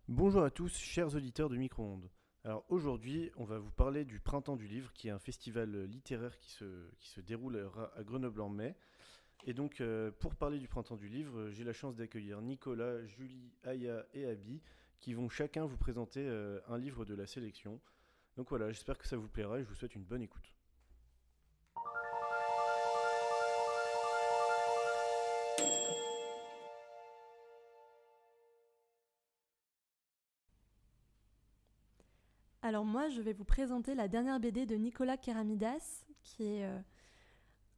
Bonjour à tous, chers auditeurs de Micro-ondes. Alors aujourd'hui, on va vous parler du Printemps du Livre, qui est un festival littéraire qui se déroulera à Grenoble en mai. Et donc, pour parler du Printemps du Livre, j'ai la chance d'accueillir Nicolas, Julie, Aya et Abby, qui vont chacun vous présenter un livre de la sélection. Donc voilà, j'espère que ça vous plaira et je vous souhaite une bonne écoute. Alors moi, je vais vous présenter la dernière BD de Nicolas Keramidas, qui est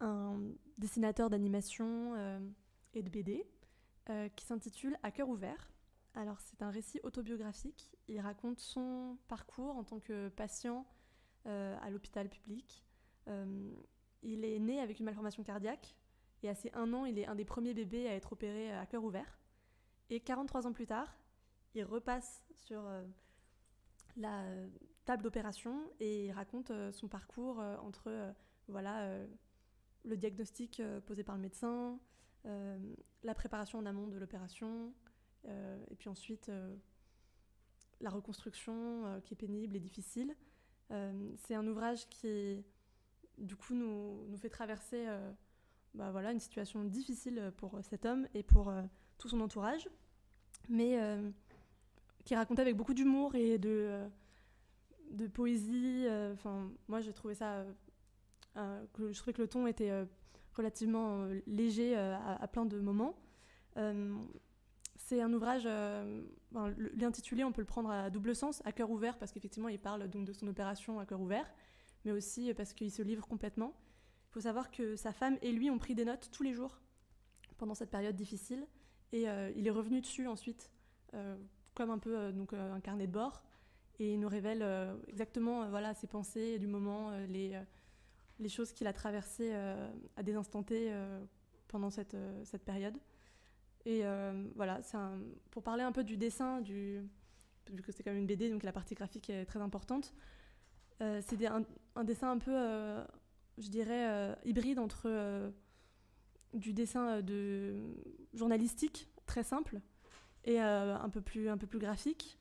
un dessinateur d'animation et de BD, qui s'intitule À cœur ouvert. Alors c'est un récit autobiographique. Il raconte son parcours en tant que patient à l'hôpital public. Euh, il est né avec une malformation cardiaque et à ses 1 an, il est un des premiers bébés à être opéré à cœur ouvert. Et 43 ans plus tard, il repasse sur la table d'opération et il raconte son parcours entre voilà, le diagnostic posé par le médecin, la préparation en amont de l'opération, et puis ensuite la reconstruction qui est pénible et difficile. C'est un ouvrage qui, du coup, nous fait traverser voilà, une situation difficile pour cet homme et pour tout son entourage, mais qui est raconté avec beaucoup d'humour et de poésie. Moi, j'ai trouvé ça. Je trouvais que le ton était relativement léger à plein de moments. Euh, c'est un ouvrage, l'intitulé, on peut le prendre à double sens, à cœur ouvert, parce qu'effectivement, il parle donc de son opération à cœur ouvert, mais aussi parce qu'il se livre complètement. Il faut savoir que sa femme et lui ont pris des notes tous les jours pendant cette période difficile, et il est revenu dessus ensuite, comme un peu un carnet de bord, et il nous révèle exactement voilà, ses pensées du moment, les choses qu'il a traversées à des instants T pendant cette période. Et voilà, pour parler un peu du dessin, vu que c'est quand même une BD, donc la partie graphique est très importante, c'est un dessin un peu, je dirais, hybride entre du dessin journalistique, très simple, et un peu plus graphique.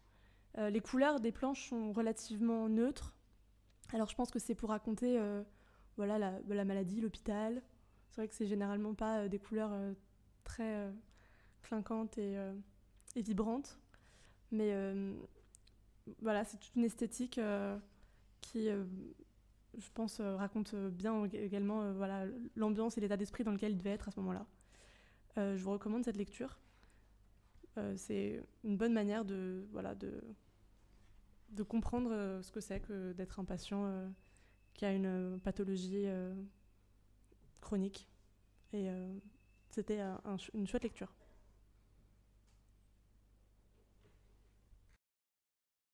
Les couleurs des planches sont relativement neutres. Alors je pense que c'est pour raconter voilà, la maladie, l'hôpital. C'est vrai que c'est généralement pas des couleurs très clinquantes et vibrantes. Mais voilà, c'est toute une esthétique qui, je pense, raconte bien également voilà, l'ambiance et l'état d'esprit dans lequel il devait être à ce moment-là. Je vous recommande cette lecture. C'est une bonne manière voilà, de comprendre ce que c'est que d'être un patient qui a une pathologie chronique. Et c'était une chouette lecture.